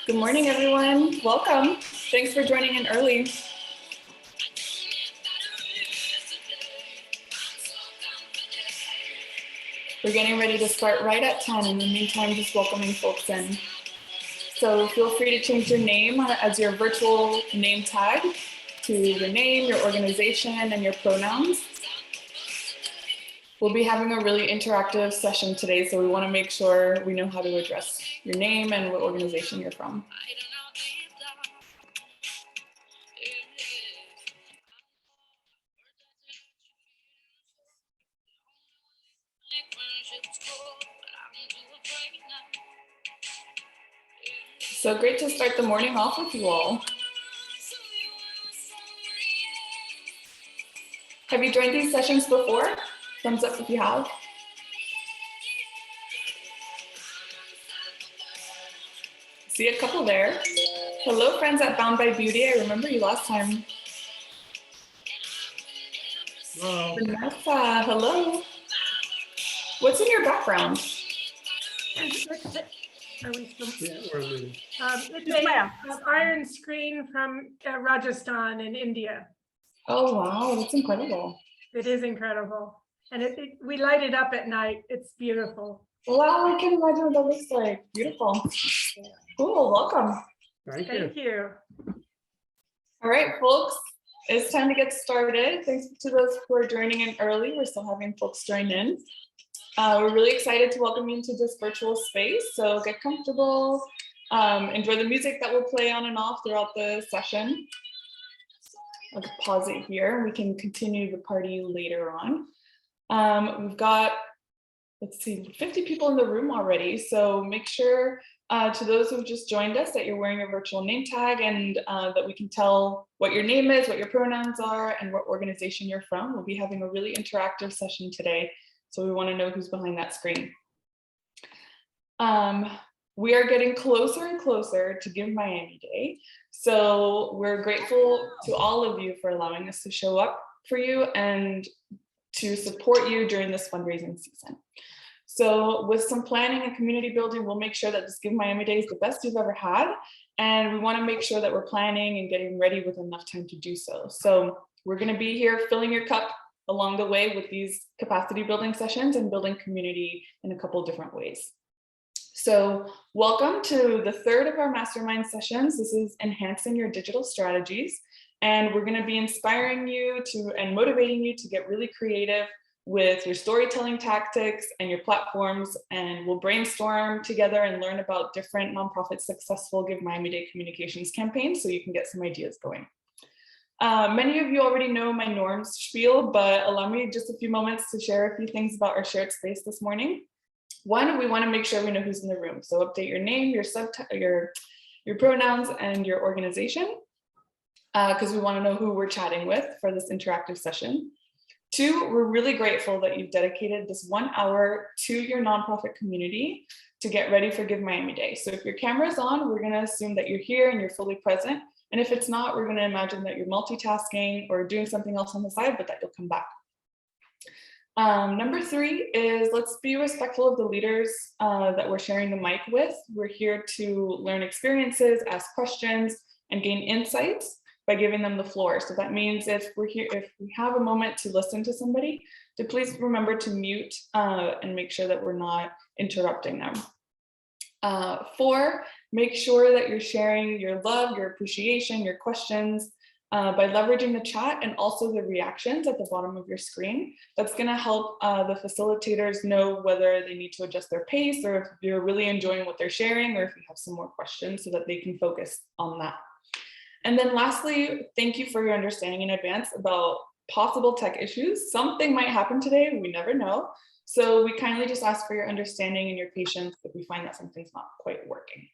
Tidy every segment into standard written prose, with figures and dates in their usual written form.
Good morning, everyone. Welcome. Thanks for joining in early. We're getting ready to start right at 10. In the meantime, just welcoming folks in. So feel free to change your name as your virtual name tag to your name, your organization, and your pronouns. We'll be having a really interactive session today, so we want to make sure we know how to address your name and what organization you're from. So great to start the morning off with you all. Have you joined these sessions before? Thumbs up if you have. See a couple there. Hello, friends at Bound by Beauty. I remember you last time. Hello. Vanessa, hello. What's in your background? Are we still? Yeah, we're moving. It's an iron screen from Rajasthan in India. Oh, wow, that's incredible. It is incredible. And we light it up at night. It's beautiful. Wow, I can imagine what that looks like. Beautiful. Cool, welcome. Thank you. All right, folks, it's time to get started. Thanks to those who are joining in early. We're still having folks join in. We're really excited to welcome you into this virtual space. So get comfortable, enjoy the music that will play on and off throughout the session. I'll pause it here. We can continue the party later on. We've got, let's see, 50 people in the room already. So make sure to those who've just joined us that you're wearing a virtual name tag and that we can tell what your name is, what your pronouns are, and what organization you're from. We'll be having a really interactive session today. So we want to know who's behind that screen. We are getting closer and closer to Give Miami Day. So we're grateful to all of you for allowing us to show up for you and to support you during this fundraising season. So with some planning and community building, we'll make sure that this Give Miami Day is the best you've ever had. And we want to make sure that we're planning and getting ready with enough time to do so. So we're going to be here filling your cup along the way with these capacity building sessions and building community in a couple different ways. So welcome to the third of our mastermind sessions. This is enhancing your digital strategies. And we're going to be inspiring you to and motivating you to get really creative with your storytelling tactics and your platforms. And we'll brainstorm together and learn about different nonprofit successful Give Miami Day communications campaigns so you can get some ideas going. Many of you already know my norms spiel, but allow me just a few moments to share a few things about our shared space this morning. One, we want to make sure we know who's in the room. So update your name, your pronouns, and your organization, because we want to know who we're chatting with for this interactive session. Two, we're really grateful that you've dedicated this 1 hour to your nonprofit community to get ready for Give Miami Day. So if your camera's on, we're going to assume that you're here and you're fully present. And if it's not, we're going to imagine that you're multitasking or doing something else on the side, but that you'll come back. Number three is let's be respectful of the leaders that we're sharing the mic with. We're here to learn experiences, ask questions, and gain insights by giving them the floor. So that means if we have a moment to listen to somebody, to please remember to mute and make sure that we're not interrupting them. Four, make sure that you're sharing your love, your appreciation, your questions by leveraging the chat and also the reactions at the bottom of your screen. That's going to help the facilitators know whether they need to adjust their pace or if you're really enjoying what they're sharing or if you have some more questions so that they can focus on that. And then lastly, thank you for your understanding in advance about possible tech issues. Something might happen today, we never know. So we kindly just ask for your understanding and your patience if we find that something's not quite working.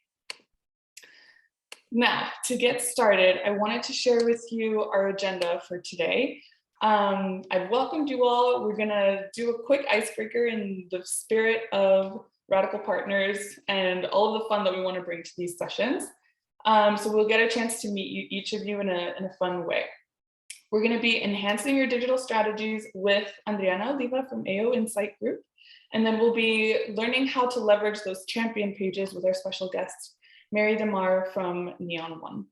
Now, to get started, I wanted to share with you our agenda for today. I've welcomed you all. We're gonna do a quick icebreaker in the spirit of Radical Partners and all of the fun that we wanna bring to these sessions. So we'll get a chance to meet each of you in a fun way. We're going to be enhancing your digital strategies with Adriana Oliva from AO Insight Group. And then we'll be learning how to leverage those champion pages with our special guest, Mary DeMar from Neon One.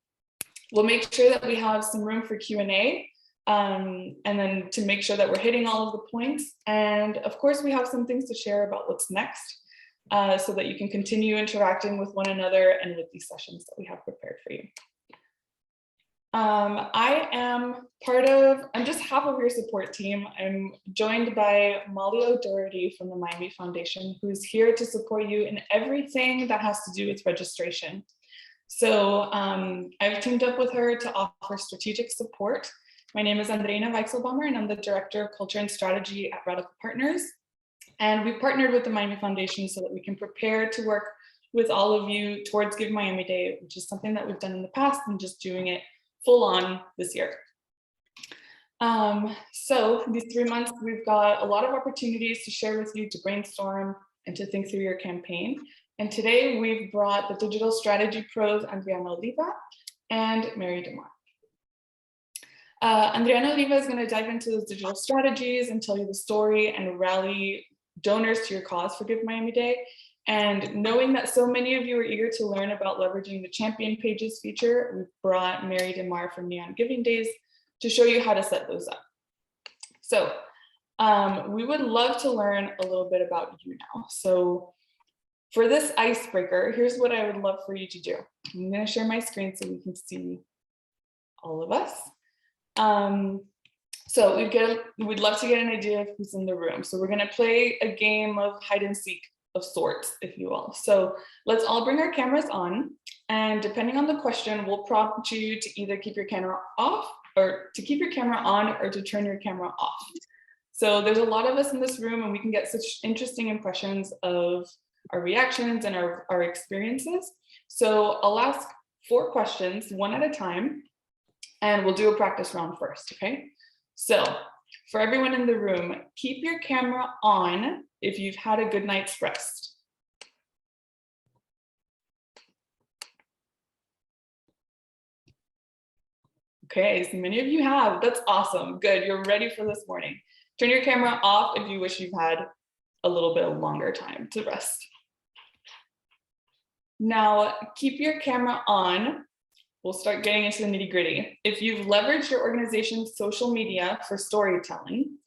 We'll make sure that we have some room for Q&A, and then to make sure that we're hitting all of the points. And of course, we have some things to share about what's next, so that you can continue interacting with one another and with these sessions that we have prepared for you. I'm just half of your support team. I'm joined by Molly O'Doherty from the Miami Foundation, who's here to support you in everything that has to do with registration. So I've teamed up with her to offer strategic support. My name is Andreina Weichselbaumer, and I'm the Director of Culture and Strategy at Radical Partners. And we partnered with the Miami Foundation so that we can prepare to work with all of you towards Give Miami Day, which is something that we've done in the past and just doing it full on this year. So these 3 months, we've got a lot of opportunities to share with you, to brainstorm and to think through your campaign. And today we've brought the digital strategy pros, Adriana Oliva and Mary DeMar. Adriana Oliva is going to dive into those digital strategies and tell you the story and rally donors to your cause for Give Miami Day. And knowing that so many of you are eager to learn about leveraging the Champion Pages feature, we've brought Mary DeMar from Neon Giving Days to show you how to set those up. So we would love to learn a little bit about you now. So for this icebreaker, here's what I would love for you to do. I'm going to share my screen so we can see all of us. So we'd love to get an idea of who's in the room. So we're going to play a game of hide and seek of sorts, if you will. So let's all bring our cameras on, and depending on the question, we'll prompt you to either keep your camera off, or to keep your camera on, or to turn your camera off. So there's a lot of us in this room, and we can get such interesting impressions of our reactions and our experiences. So I'll ask 4 questions, one at a time, and we'll do a practice round first, okay? So for everyone in the room, keep your camera on if you've had a good night's rest. Okay, so many of you have. That's awesome. Good, you're ready for this morning. Turn your camera off if you wish you've had a little bit of longer time to rest. Now, keep your camera on. We'll start getting into the nitty-gritty. If you've leveraged your organization's social media for storytelling,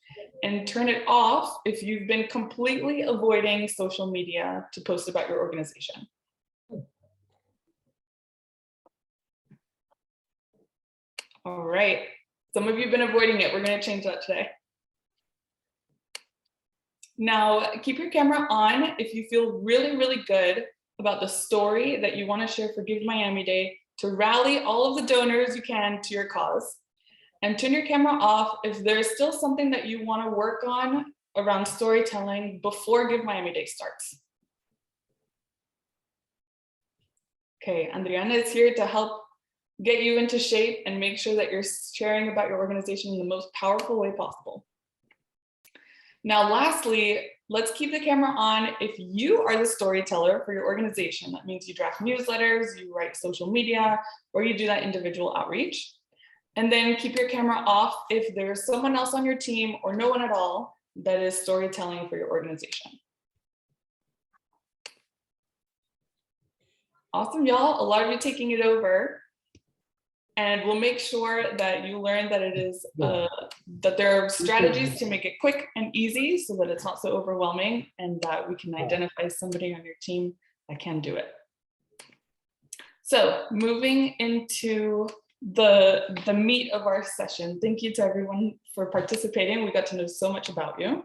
and turn it off if you've been completely avoiding social media to post about your organization. All right, some of you have been avoiding it. We're going to change that today. Now, keep your camera on if you feel really, really good about the story that you want to share for Give Miami Day to rally all of the donors you can to your cause. And turn your camera off if there's still something that you want to work on around storytelling before Give Miami Day starts. Okay, Adriana is here to help get you into shape and make sure that you're sharing about your organization in the most powerful way possible. Now, lastly, let's keep the camera on if you are the storyteller for your organization. That means you draft newsletters, you write social media, or you do that individual outreach. And then keep your camera off if there's someone else on your team or no one at all that is storytelling for your organization. Awesome, y'all. A lot of you taking it over. And we'll make sure that you learn that it is that there are strategies to make it quick and easy so that it's not so overwhelming, and that we can identify somebody on your team that can do it. So moving into the meat of our session. Thank you to everyone for participating. We got to know so much about you.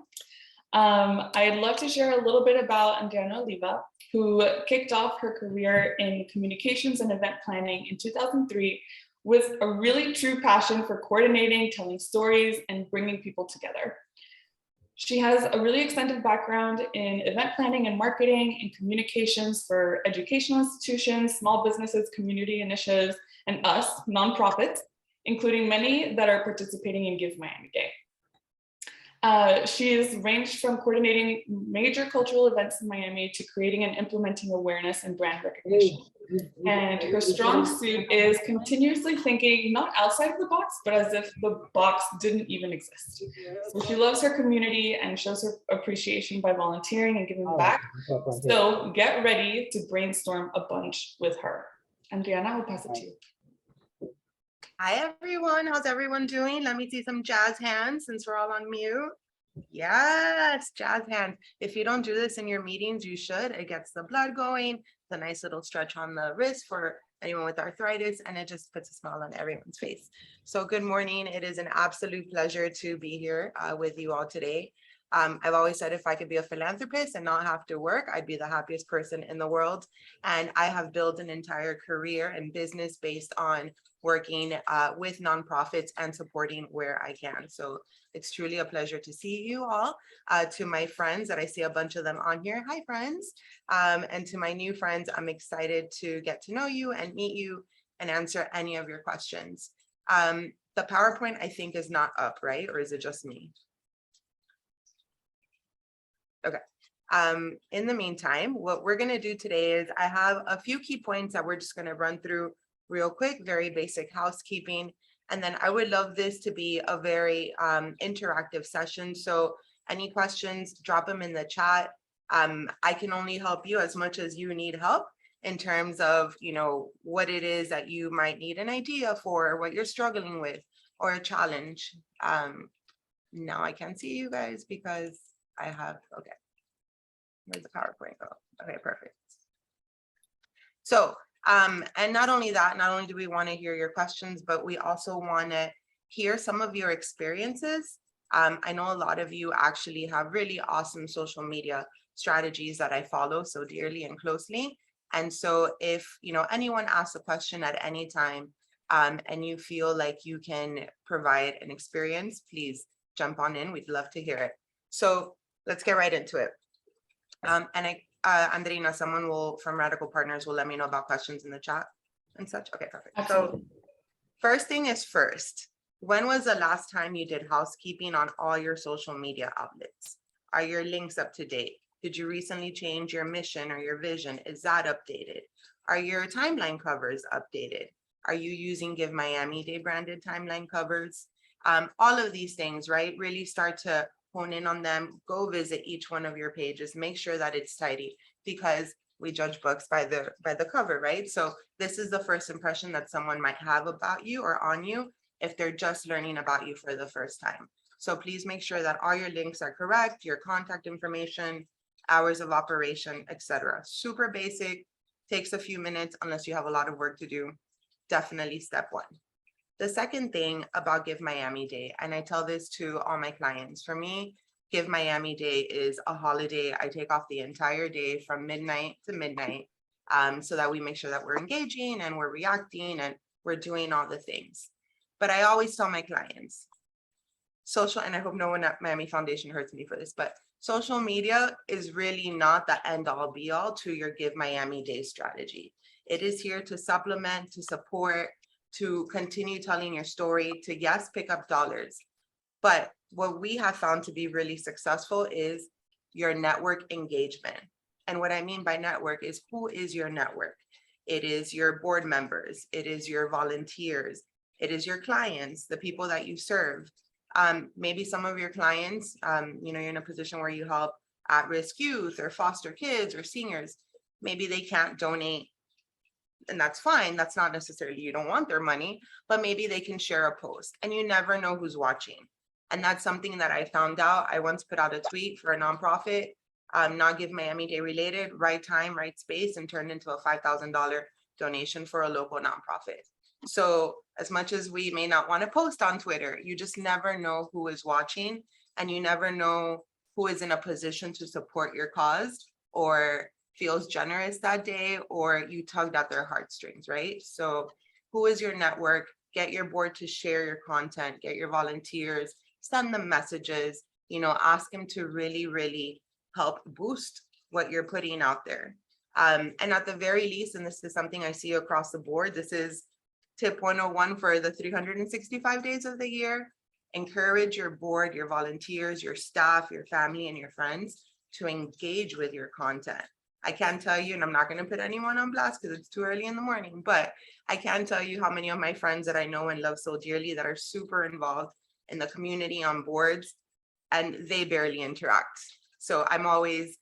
I'd love to share a little bit about Adriana Oliva, who kicked off her career in communications and event planning in 2003 with a really true passion for coordinating, telling stories, and bringing people together. She has a really extensive background in event planning and marketing and communications for educational institutions, small businesses, community initiatives, and us, nonprofits, including many that are participating in Give Miami Day. She has ranged from coordinating major cultural events in Miami to creating and implementing awareness and brand recognition. And her strong suit is continuously thinking not outside the box, but as if the box didn't even exist. So she loves her community and shows her appreciation by volunteering and giving back. So get ready to brainstorm a bunch with her. Adriana, I'll pass it to you. Hi, everyone. How's everyone doing? Let me see some jazz hands since we're all on mute. Yes, jazz hands. If you don't do this in your meetings, you should. It gets the blood going. It's a nice little stretch on the wrist for anyone with arthritis, and it just puts a smile on everyone's face. So good morning. It is an absolute pleasure to be here with you all today. I've always said if I could be a philanthropist and not have to work, I'd be the happiest person in the world. And I have built an entire career and business based on working with nonprofits and supporting where I can. So it's truly a pleasure to see you all. To my friends that I see a bunch of them on here. Hi, friends. And to my new friends, I'm excited to get to know you and meet you and answer any of your questions. The PowerPoint, I think, is not up, right? Or is it just me? Okay. In the meantime, what we're going to do today is I have a few key points that we're just going to run through real quick, very basic housekeeping. And then I would love this to be a very interactive session. So any questions, drop them in the chat. I can only help you as much as you need help in terms of, you know, what it is that you might need an idea for, what you're struggling with, or a challenge. Now I can't see you guys because I have, okay. Where's the PowerPoint go? Okay, perfect. So, and not only that, not only do we want to hear your questions, but we also want to hear some of your experiences. I know a lot of you actually have really awesome social media strategies that I follow so dearly and closely. And so if, you know, anyone asks a question at any time and you feel like you can provide an experience, please jump on in. We'd love to hear it. So let's get right into it. Andrina, someone will from Radical Partners will let me know about questions in the chat and such. Okay, perfect. Absolutely. So first thing is first, when was the last time you did housekeeping on all your social media outlets? Are your links up to date? Did you recently change your mission or your vision? Is that updated? Are your timeline covers updated? Are you using Give Miami Day branded timeline covers? All of these things, right? Really start to hone in on them. Go visit each one of your pages. Make sure that it's tidy because we judge books by the cover, right? So this is the first impression that someone might have about you or on you if they're just learning about you for the first time. So please make sure that all your links are correct, your contact information, hours of operation, etc. Super basic, takes a few minutes unless you have a lot of work to do. Definitely step one. The second thing about Give Miami Day, and I tell this to all my clients, for me, Give Miami Day is a holiday. I take off the entire day from midnight to midnight so that we make sure that we're engaging and we're reacting and we're doing all the things. But I always tell my clients, social, and I hope no one at Miami Foundation hurts me for this, but social media is really not the end all be all to your Give Miami Day strategy. It is here to supplement, to support, to continue telling your story, to yes, pick up dollars. But what we have found to be really successful is your network engagement. And what I mean by network is who is your network? It is your board members, it is your volunteers, it is your clients, the people that you serve. Maybe some of your clients, you know, you're in a position where you help at-risk youth or foster kids or seniors. Maybe they can't donate, and that's fine. That's not necessarily you don't want their money, but maybe they can share a post and you never know who's watching. And that's something that I found out. I once put out a tweet for a nonprofit, not Give Miami Day related, right time, right space, and turned into a $5,000 donation for a local nonprofit. So as much as we may not want to post on Twitter, you just never know who is watching and you never know who is in a position to support your cause or feels generous that day or you tugged at their heartstrings, right? So who is your network? Get your board to share your content, get your volunteers, send them messages, you know, ask them to really, really help boost what you're putting out there. And at the very least, and this is something I see across the board, this is tip 101 for the 365 days of the year. Encourage your board, your volunteers, your staff, your family, and your friends to engage with your content. I can't tell you, and I'm not going to put anyone on blast because it's too early in the morning, but I can tell you how many of my friends that I know and love so dearly that are super involved in the community on boards, and they barely interact. So I'm always,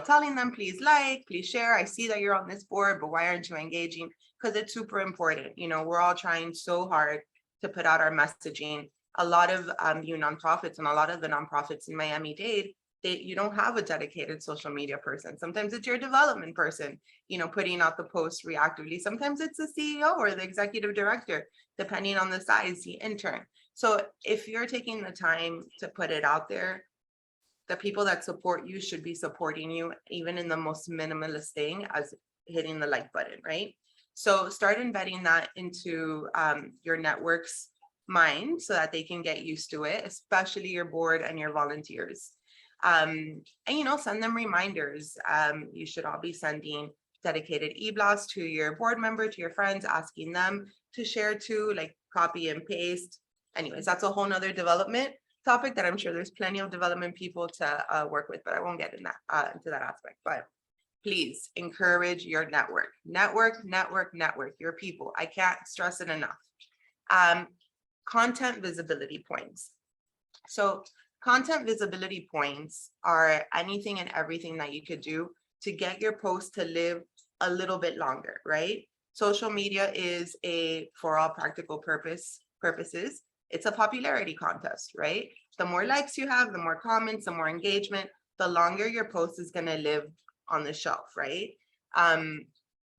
telling them, please like, please share. I see that you're on this board, but why aren't you engaging? Because it's super important. We're all trying so hard to put out our messaging. A lot of you nonprofits and a lot of the nonprofits in Miami-Dade, you don't have a dedicated social media person. Sometimes it's your development person, putting out the posts reactively. Sometimes it's the CEO or the executive director, depending on the size, the intern. So if you're taking the time to put it out there, the people that support you should be supporting you, even in the most minimalist thing as hitting the like button, right? So start embedding that into your network's mind so that they can get used to it, especially your board and your volunteers. And send them reminders. You should all be sending dedicated e-blasts to your board member, to your friends, asking them to share too, like copy and paste. Anyways, that's a whole nother development topic that I'm sure there's plenty of development people to work with, but I won't get in that into that aspect. But please encourage your network, your people. I can't stress it enough. Content visibility points. So content visibility points are anything and everything that you could do to get your post to live a little bit longer, right? Social media is for all practical purposes, it's a popularity contest, right? The more likes you have, the more comments, the more engagement, the longer your post is going to live on the shelf, right?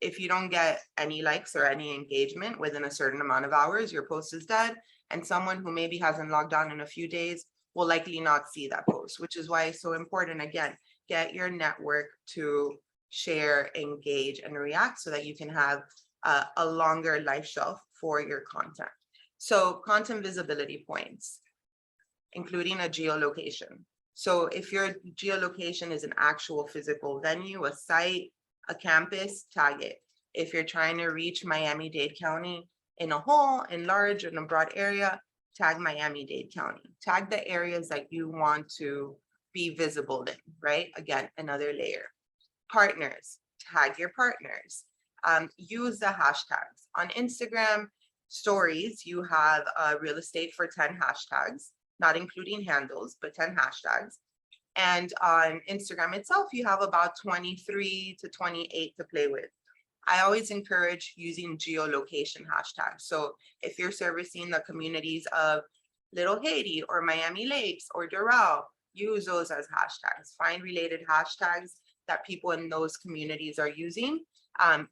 If you don't get any likes or any engagement within a certain amount of hours, your post is dead. And someone who maybe hasn't logged on in a few days will likely not see that post, which is why it's so important. Again, get your network to share, engage, and react so that you can have a longer life shelf for your content. So content visibility points, including a geolocation. So if your geolocation is an actual physical venue, a site, a campus, tag it. If you're trying to reach Miami-Dade County in a whole, in large, in a broad area, tag Miami-Dade County. Tag the areas that you want to be visible in, right? Again, another layer. Partners, tag your partners. Use the hashtags. On Instagram stories, you have real estate for 10 hashtags, not including handles, but 10 hashtags. And on Instagram itself, you have about 23 to 28 to play with. I always encourage using geolocation hashtags. So if you're servicing the communities of Little Haiti or Miami Lakes or Doral, use those as hashtags. Find related hashtags that people in those communities are using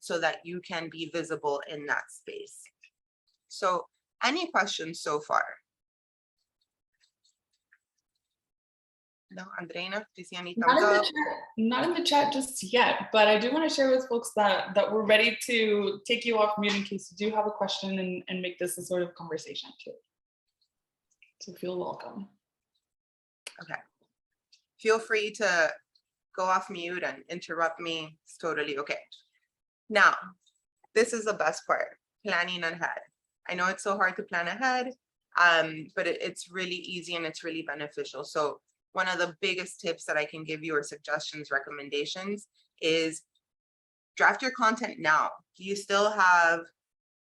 so that you can be visible in that space. So any questions so far? No, Andreina, do you see any thumbs up? Not in the chat just yet, but I do want to share with folks that we're ready to take you off mute in case you do have a question and make this a sort of conversation too. So feel welcome. Okay. Feel free to go off mute and interrupt me. It's totally okay. Now, this is the best part, planning ahead. I know it's so hard to plan ahead, but it's really easy and it's really beneficial. So one of the biggest tips that I can give you or suggestions, recommendations is draft your content now. You still have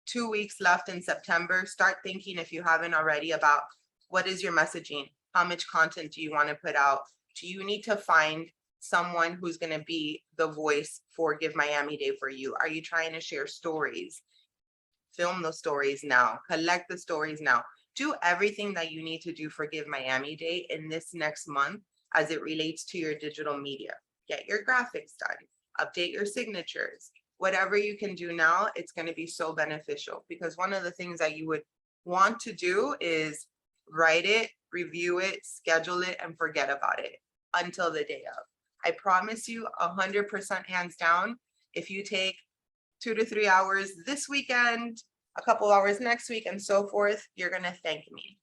2 weeks left in September. Start thinking, if you haven't already, about what is your messaging? How much content do you want to put out? Do you need to find someone who's going to be the voice for Give Miami-Dade for you? Are you trying to share stories? Film those stories now. Collect the stories now. Do everything that you need to do for Give Miami-Dade in this next month as it relates to your digital media. Get your graphics done, update your signatures. Whatever you can do now, it's going to be so beneficial, because one of the things that you would want to do is write it, review it, schedule it, and forget about it until the day of. I promise you 100% hands down, if you take 2 to 3 hours this weekend, a couple hours next week, and so forth, you're gonna thank me.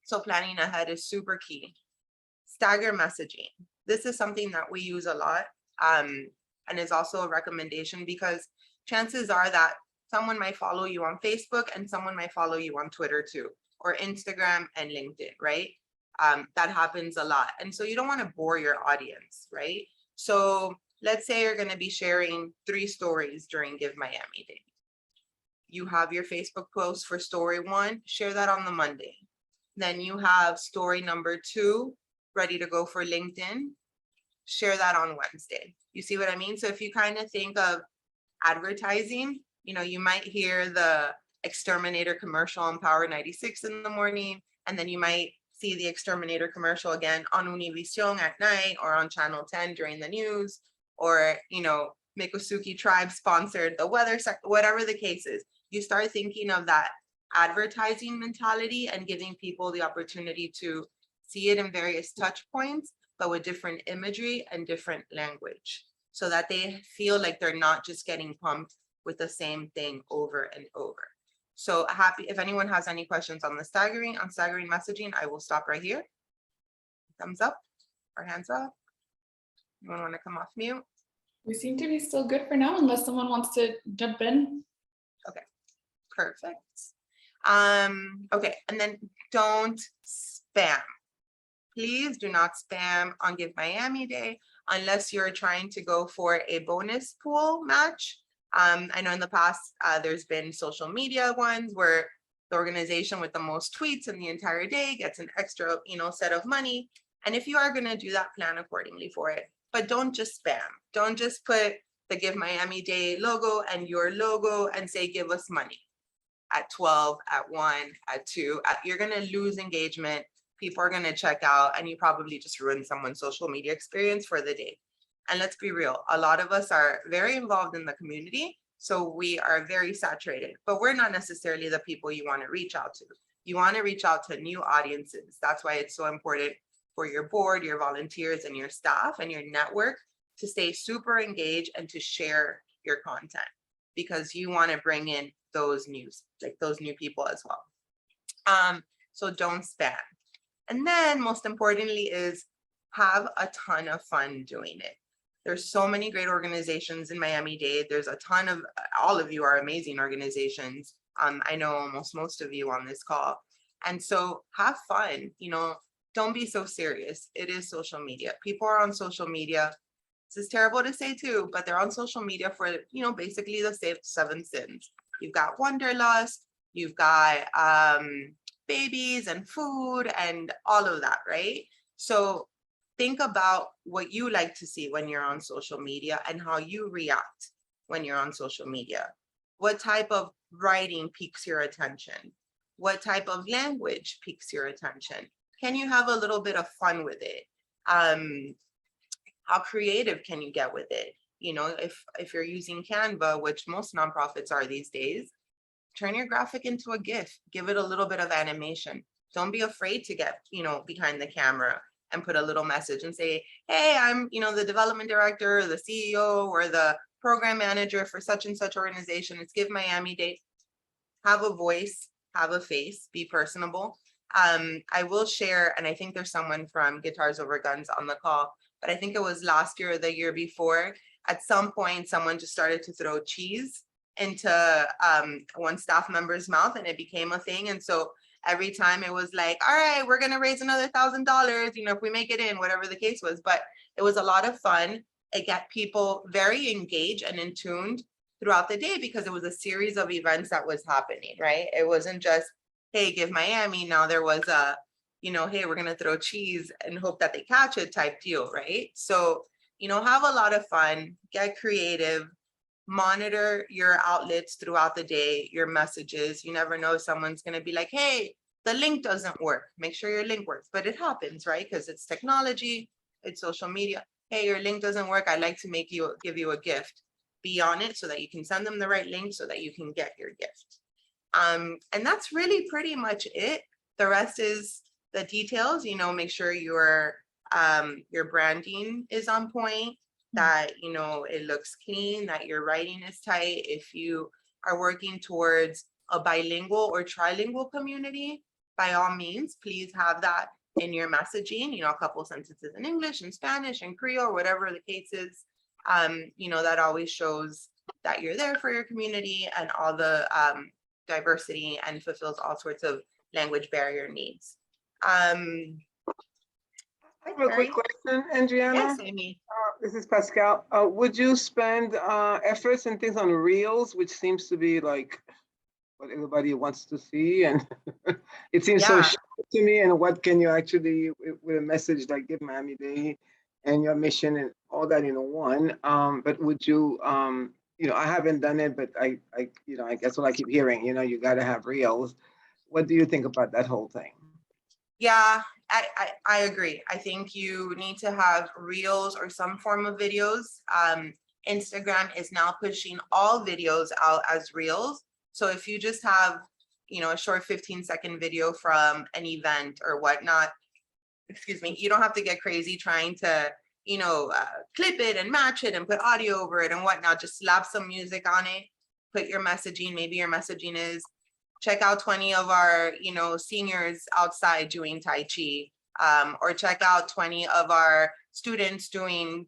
So planning ahead is super key. Stagger messaging. This is something that we use a lot, and is also a recommendation, because chances are that someone might follow you on Facebook and someone might follow you on Twitter too, or Instagram and LinkedIn, right? That happens a lot. And so you don't want to bore your audience, right? So let's say you're going to be sharing 3 stories during Give Miami Day. You have your Facebook post for story 1, share that on the Monday. Then you have story number 2 ready to go for LinkedIn, share that on Wednesday. You see what I mean? So if you kind of think of advertising, you know, you might hear the Exterminator commercial on Power 96 in the morning, and then you might see the Exterminator commercial again on Univision at night or on Channel 10 during the news, or, you know, Mikosuke Tribe sponsored the weather, whatever the case is. You start thinking of that advertising mentality and giving people the opportunity to see it in various touch points, but with different imagery and different language, so that they feel like they're not just getting pumped with the same thing over and over. So happy, if anyone has any questions on staggering messaging, I will stop right here. Thumbs up or hands up. Anyone want to come off mute? We seem to be still good for now, unless someone wants to jump in. Okay, perfect. Okay, and then don't spam. Please do not spam on Give Miami Day unless you're trying to go for a bonus pool match. I know in the past, there's been social media ones where the organization with the most tweets in the entire day gets an extra, you know, set of money. And if you are going to do that, plan accordingly for it. But don't just spam. Don't just put the Give Miami Day logo and your logo and say, give us money at 12, at 1, at 2. You're going to lose engagement. People are going to check out, and you probably just ruin someone's social media experience for the day. And let's be real, a lot of us are very involved in the community, so we are very saturated, but we're not necessarily the people you want to reach out to. You want to reach out to new audiences. That's why it's so important for your board, your volunteers, and your staff and your network to stay super engaged and to share your content, because you want to bring in those new people as well. So don't spam. And then most importantly is have a ton of fun doing it. There's so many great organizations in Miami-Dade. There's a ton of, all of you are amazing organizations. I know almost most of you on this call. And so have fun, you know, don't be so serious. It is social media. People are on social media. This is terrible to say too, but they're on social media for, you know, basically the 7 sins. You've got wanderlust, you've got babies and food and all of that, right? So think about what you like to see when you're on social media and how you react when you're on social media. What type of writing piques your attention? What type of language piques your attention? Can you have a little bit of fun with it? How creative can you get with it? You know, if you're using Canva, which most nonprofits are these days, turn your graphic into a GIF, give it a little bit of animation. Don't be afraid to get, you know, behind the camera and put a little message and say, hey, I'm, you know, the development director, or the CEO, or the program manager for such and such organization. It's Give Miami Day. Have a voice, have a face, be personable. I will share, and I think there's someone from Guitars Over Guns on the call, but I think it was last year or the year before, at some point, someone just started to throw cheese into one staff member's mouth, and it became a thing. And so every time it was like, all right, we're gonna raise another $1,000, you know, if we make it in, whatever the case was. But it was a lot of fun. It got people very engaged and in tuned throughout the day, because it was a series of events that was happening, right? It wasn't just, hey, Give Miami. Now there was a, you know, hey, we're gonna throw cheese and hope that they catch it type deal, right? So, you know, have a lot of fun, get creative, monitor your outlets throughout the day, your messages. You never know, someone's going to be like, hey, the link doesn't work. Make sure your link works. But it happens, right? Because it's technology, it's social media. Hey, your link doesn't work. I'd like to give you a gift. Be on it so that you can send them the right link so that you can get your gift. And that's really pretty much it. The rest is the details. You know, make sure your branding is on point, that, you know, it looks clean, that your writing is tight. If you are working towards a bilingual or trilingual community, by all means, please have that in your messaging, you know, a couple sentences in English and Spanish and Creole, whatever the case is. You know, that always shows that you're there for your community and all the diversity, and fulfills all sorts of language barrier needs. I have a quick question, Adriana. Yes, Amy. This is Pascal. Would you spend efforts and things on Reels, which seems to be like what everybody wants to see, and it seems so Yeah. short to me. And what can you actually, with a message like Give Miami Day and your mission and all that in one? But would you, I haven't done it, but I guess what I keep hearing, you got to have Reels. What do you think about that whole thing? Yeah, I agree. I think you need to have reels or some form of videos. Instagram is now pushing all videos out as reels. So if you just have, a short 15-second video from an event or whatnot, excuse me, you don't have to get crazy trying to, clip it and match it and put audio over it and whatnot. Just slap some music on it, put your messaging. Maybe your messaging is, check out 20 of our, seniors outside doing Tai Chi, or check out 20 of our students doing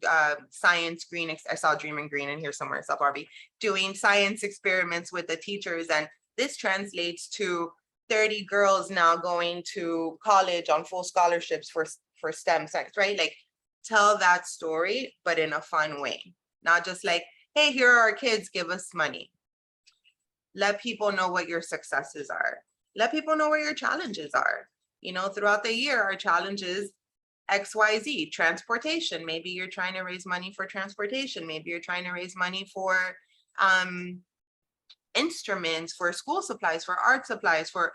science green. I saw Dreaming Green in here somewhere, South Harvey, doing science experiments with the teachers. And this translates to 30 girls now going to college on full scholarships for STEM science, right? Like, tell that story, but in a fun way. Not just like, hey, here are our kids, give us money. Let people know what your successes are. Let people know what your challenges are. Throughout the year, our challenges XYZ, transportation. Maybe you're trying to raise money for transportation. Maybe you're trying to raise money for instruments, for school supplies, for art supplies, for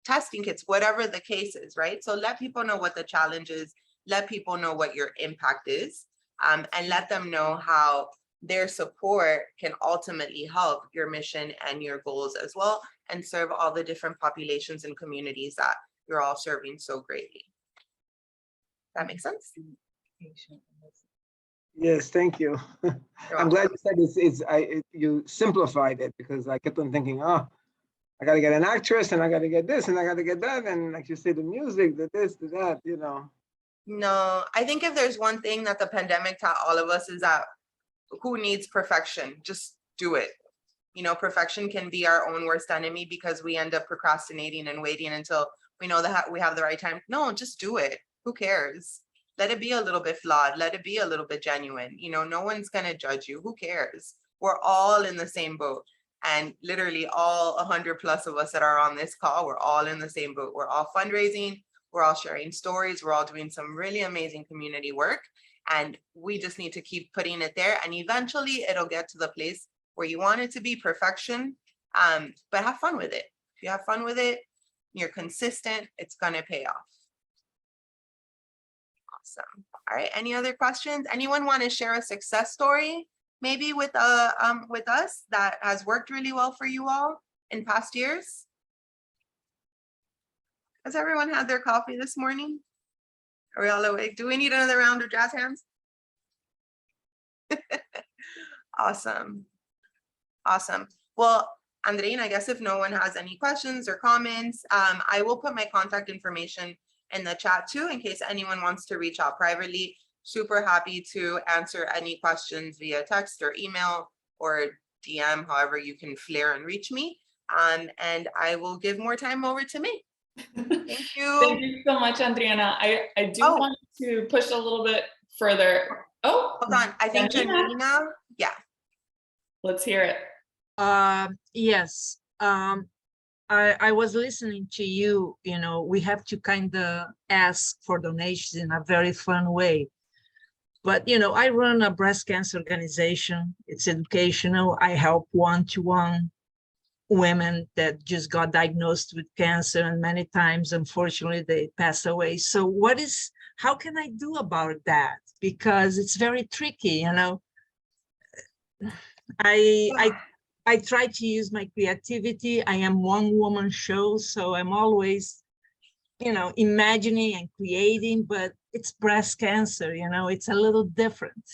testing kits, whatever the case is, right? So let people know what the challenge is. Let people know what your impact is, and let them know how their support can ultimately help your mission and your goals as well, and serve all the different populations and communities that you're all serving so greatly. That makes sense? Yes, thank you. I'm glad you said you simplified it, because I kept on thinking, oh, I got to get an actress and I got to get this and I got to get that. And like you say, the music, the this, the that, No, I think if there's one thing that the pandemic taught all of us is that who needs perfection? Just do it. Perfection can be our own worst enemy, because we end up procrastinating and waiting until we know that we have the right time. No, just do it. Who cares? Let it be a little bit flawed. Let it be a little bit genuine. No one's going to judge you. Who cares? We're all in the same boat. And literally all 100 plus of us that are on this call, we're all in the same boat. We're all fundraising. We're all sharing stories. We're all doing some really amazing community work. And we just need to keep putting it there. And eventually it'll get to the place where you want it to be perfection, but have fun with it. If you have fun with it, you're consistent, it's gonna pay off. Awesome. All right, any other questions? Anyone want to share a success story, maybe with us that has worked really well for you all in past years? Has everyone had their coffee this morning? Are we all awake? Do we need another round of jazz hands? Awesome. Awesome. Well, Andreina, I guess if no one has any questions or comments, I will put my contact information in the chat too, in case anyone wants to reach out privately. Super happy to answer any questions via text or email or DM, however you can flare and reach me. And I will give more time over to me. Thank you. Thank you so much, Adriana. I do want to push a little bit further. Oh, hold on. I think Janina. Yeah. Let's hear it. Yes. I was listening to you. We have to kind of ask for donations in a very fun way. But, I run a breast cancer organization. It's educational. I help one-to-one women that just got diagnosed with cancer, and many times, unfortunately, they pass away. So how can I do about that? Because it's very tricky, I try to use my creativity. I am one woman show, so I'm always, imagining and creating, but it's breast cancer, it's a little different.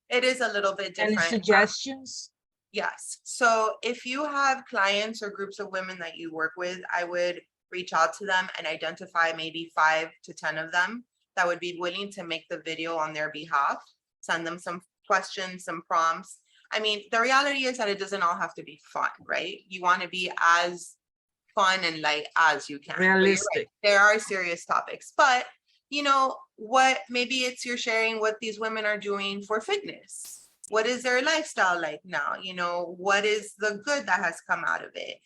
It is a little bit different. Any suggestions? Yes. So if you have clients or groups of women that you work with, I would reach out to them and identify maybe 5 to 10 of them that would be willing to make the video on their behalf, send them some questions, some prompts. I mean, the reality is that it doesn't all have to be fun, right? You want to be as fun and light as you can. Realistic. Right, there are serious topics, but you know, what, maybe it's you're sharing what these women are doing for fitness. What is their lifestyle like now? You know, what is the good that has come out of it?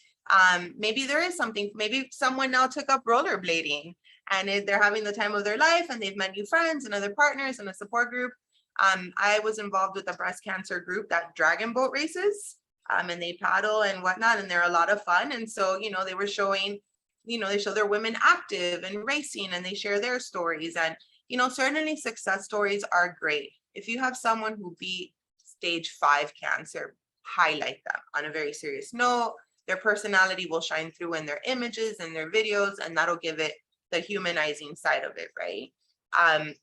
Maybe there is something, maybe someone now took up rollerblading and they're having the time of their life and they've met new friends and other partners and a support group. I was involved with a breast cancer group that dragon boat races, and they paddle and whatnot, and they're a lot of fun. And so, you know, they were showing, you know, they show their women active and racing and they share their stories. And, you know, certainly success stories are great. If you have someone who beat stage 5 cancer, highlight them on a very serious note. Their personality will shine through in their images and their videos, and that'll give it the humanizing side of it, right?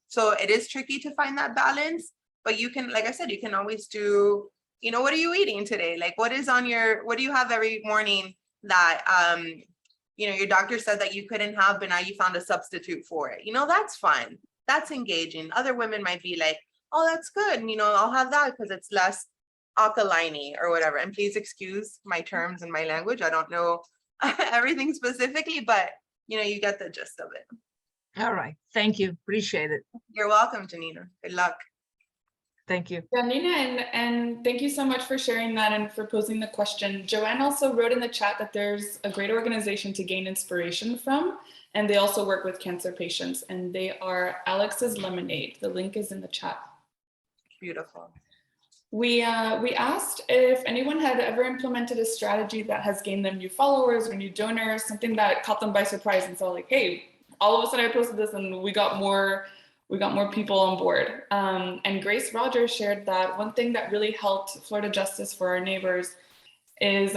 So it is tricky to find that balance, but you can, like I said, you can always do, you know, what are you eating today? Like, what is on your, what do you have every morning that, you know, your doctor said that you couldn't have, but now you found a substitute for it. You know, that's fun. That's engaging. Other women might be like, oh, that's good. And, you know, I'll have that because it's less alkaline or whatever. And please excuse my terms and my language. I don't know everything specifically, but, you know, you get the gist of it. All right. Thank you. Appreciate it. You're welcome, Janina. Good luck. Thank you. Yeah, Nina, and thank you so much for sharing that and for posing the question. Joanne also wrote in the chat that there's a great organization to gain inspiration from, and they also work with cancer patients, and they are Alex's Lemonade. The link is in the chat. Beautiful. We asked if anyone had ever implemented a strategy that has gained them new followers or new donors, something that caught them by surprise and saw like, hey, all of a sudden I posted this and we got more people on board. And Grace Rogers shared that one thing that really helped Florida Justice for Our Neighbors is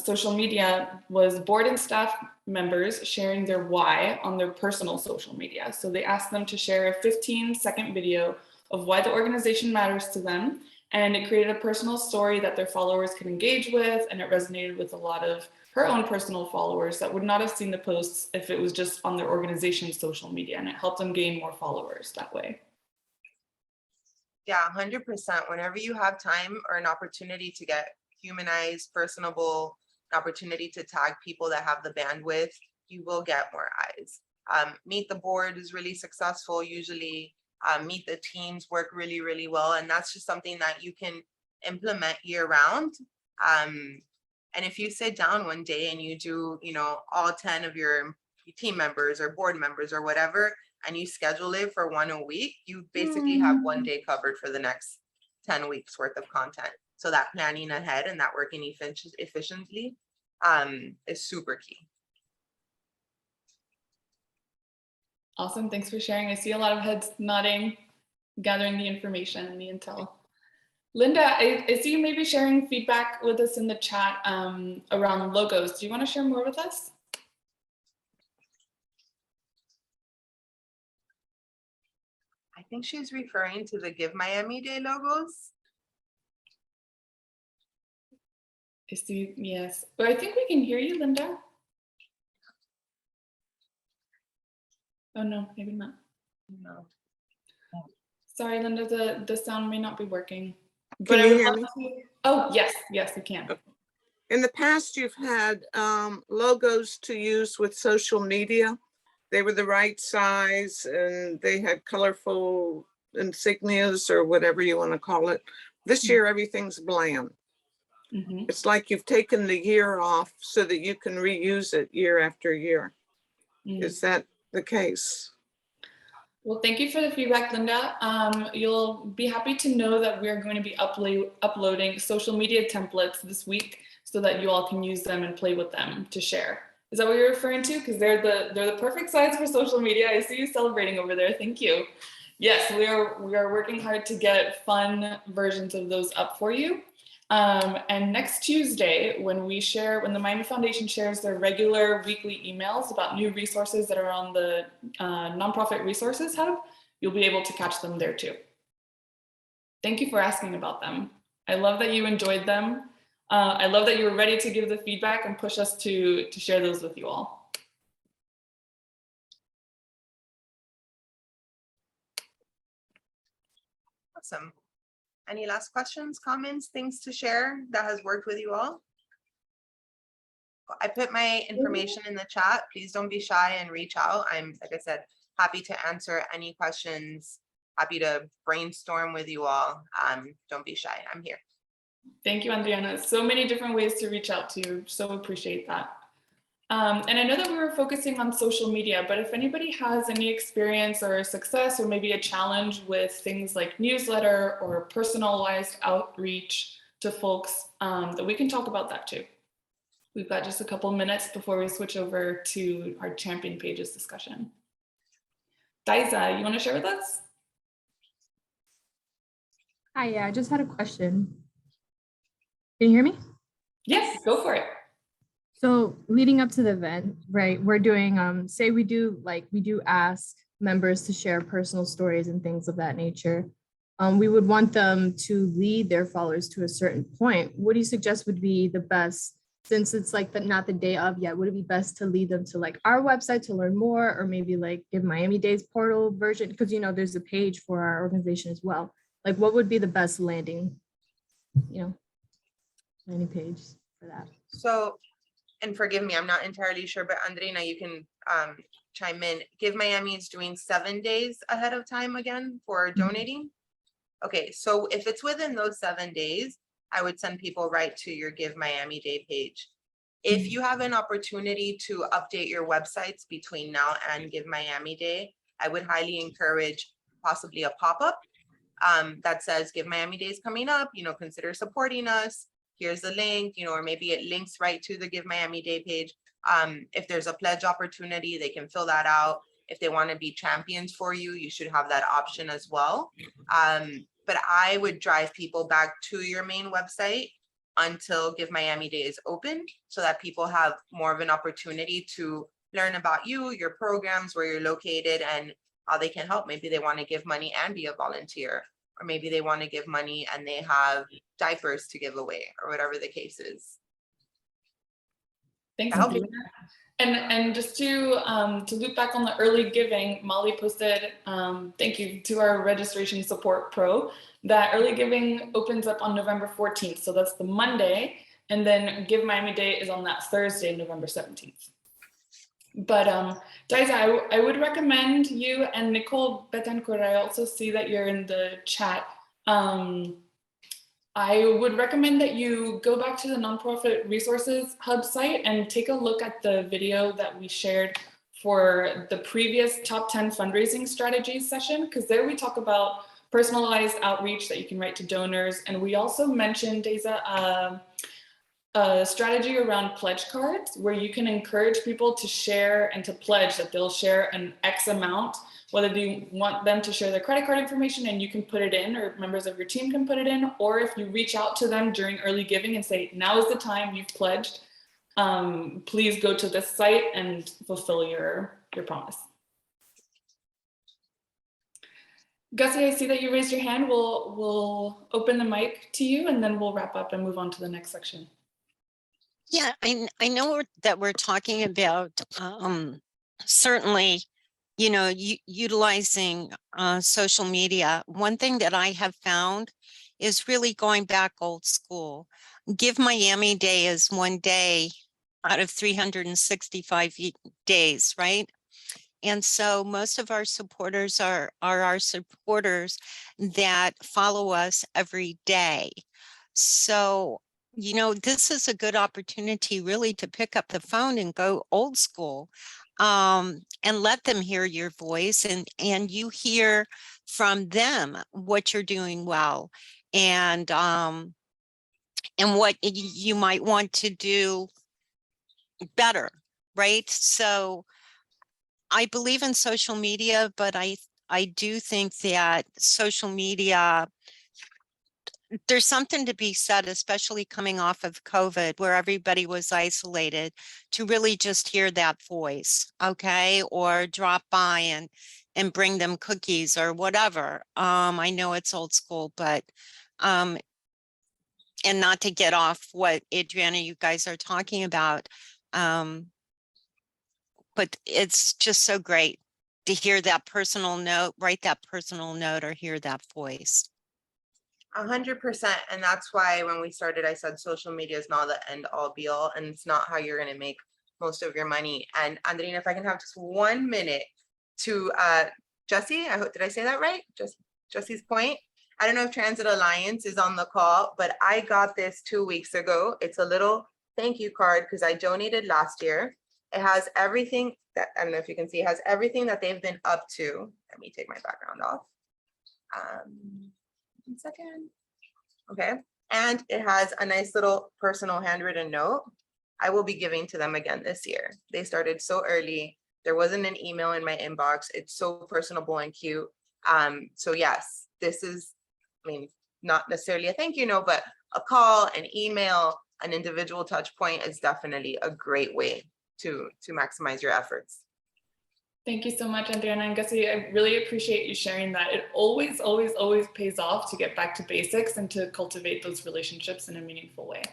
social media was board and staff members sharing their why on their personal social media. So they asked them to share a 15-second video of why the organization matters to them. And it created a personal story that their followers could engage with. And it resonated with a lot of her own personal followers that would not have seen the posts if it was just on their organization's social media. And it helped them gain more followers that way. Yeah, 100%. Whenever you have time or an opportunity to get humanized, personable, an opportunity to tag people that have the bandwidth, you will get more eyes. Meet the Board is really successful usually. Meet the Teams work really, really well. And that's just something that you can implement year round. And if you sit down one day and you do, you know, all 10 of your team members or board members or whatever, and you schedule it for 1 a week, you basically have 1 day covered for the next 10 weeks worth of content. So that planning ahead and that working efficiently is super key. Awesome, thanks for sharing. I see a lot of heads nodding, gathering the information and the intel. Linda, I see you maybe sharing feedback with us in the chat around logos. Do you want to share more with us? I think she's referring to the Give Miami Day logos. I see, yes. But I think we can hear you, Linda. Oh no, maybe not. No. Sorry, Linda, the sound may not be working. Can I you would hear love me? to- Oh, yes, you can. In the past, you've had logos to use with social media. They were the right size and they had colorful insignias or whatever you want to call it. This year, everything's bland. Mhm. It's like you've taken the year off so that you can reuse it year after year. Mm. Is that the case? Well, thank you for the feedback, Linda. You'll be happy to know that we're going to be uploading social media templates this week so that you all can use them and play with them to share. Is that what you're referring to? Because they're the perfect size for social media. I see you celebrating over there. Thank you. Yes, we are working hard to get fun versions of those up for you. And next Tuesday, when the Miami Foundation shares their regular weekly emails about new resources that are on the Nonprofit Resources Hub, you'll be able to catch them there too. Thank you for asking about them. I love that you enjoyed them. I love that you were ready to give the feedback and push us to share those with you all. Awesome. Any last questions, comments, things to share that has worked with you all? I put my information in the chat. Please don't be shy and reach out. I'm, like I said, happy to answer any questions, happy to brainstorm with you all. Don't be shy, I'm here. Thank you, Adriana. So many different ways to reach out to you. So appreciate that. And I know that we were focusing on social media, but if anybody has any experience or success or maybe a challenge with things like newsletter or personalized outreach to folks, that we can talk about that too. We've got just a couple minutes before we switch over to our champion pages discussion. Daiza, you want to share with us? Hi, yeah, I just had a question. Can you hear me? Yes, go for it. So leading up to the event, right, we're doing, say we do ask members to share personal stories and things of that nature. We would want them to lead their followers to a certain point. What do you suggest would be the best, since it's like not the day of yet, would it be best to lead them to like our website to learn more, or maybe like Give Miami-Dade's portal version? Because, you know, there's a page for our organization as well. Like what would be the best landing, landing page for that? So, and forgive me, I'm not entirely sure, but Andrina, you can chime in. Give Miami is doing 7 days ahead of time again for donating. Okay, so if it's within those 7 days, I would send people right to your Give Miami Day page. If you have an opportunity to update your websites between now and Give Miami Day, I would highly encourage possibly a pop-up that says Give Miami Day is coming up, consider supporting us. Here's the link, or maybe it links right to the Give Miami Day page. If there's a pledge opportunity, they can fill that out. If they want to be champions for you, you should have that option as well. But I would drive people back to your main website until Give Miami Day is open, so that people have more of an opportunity to learn about you, your programs, where you're located, and how they can help. Maybe they want to give money and be a volunteer, or maybe they want to give money and they have diapers to give away, or whatever the case is. Thanks, I hope Adriana. And just to loop back on the early giving, Molly posted, thank you to our registration support pro, that early giving opens up on November 14th. So that's the Monday. And then Give Miami Day is on that Thursday, November 17th. But Daiza, I would recommend you and Nicole Betancourt, I also see that you're in the chat. I would recommend that you go back to the Nonprofit Resources Hub site and take a look at the video that we shared for the previous top 10 fundraising strategies session, because there we talk about personalized outreach that you can write to donors. And we also mentioned, Daiza, a strategy around pledge cards where you can encourage people to share and to pledge that they'll share an X amount, whether you want them to share their credit card information and you can put it in, or members of your team can put it in, or if you reach out to them during early giving and say, now is the time, you've pledged, please go to this site and fulfill your promise. Gussie, I see that you raised your hand. We'll open the mic to you and then we'll wrap up and move on to the next section. Yeah, I know that we're talking about certainly, utilizing social media. One thing that I have found is really going back old school. Give Miami Day is 1 day out of 365 days, right? And so most of our supporters are our supporters that follow us every day. So this is a good opportunity really to pick up the phone and go old school, and let them hear your voice and you hear from them what you're doing well and what you might want to do better, right? So I believe in social media, but I do think that social media, there's something to be said, especially coming off of COVID, where everybody was isolated, to really just hear that voice, okay? Or drop by and bring them cookies or whatever. I know it's old school, but, and not to get off what Adriana, you guys are talking about, but it's just so great to hear that personal note, write that personal note, or hear that voice. 100%. And that's why when we started, I said social media is not the end all be all, and it's not how you're going to make most of your money. And Andrina, if I can have just 1 minute, to Jesse, did I say that right? Jesse's point. I don't know if Transit Alliance is on the call, but I got this 2 weeks ago. It's a little thank you card because I donated last year. It has everything that, I don't know if you can see, it has everything that they've been up to. Let me take my background off. 1 second. Okay. And it has a nice little personal handwritten note. I will be giving to them again this year. They started so early. There wasn't an email in my inbox. It's so personable and cute. So yes, this is, I mean, not necessarily a thank you note, but a call, an email, an individual touch point is definitely a great way to maximize your efforts. Thank you so much, Adriana and Gussie. I really appreciate you sharing that. It always pays off to get back to basics and to cultivate those relationships in a meaningful way.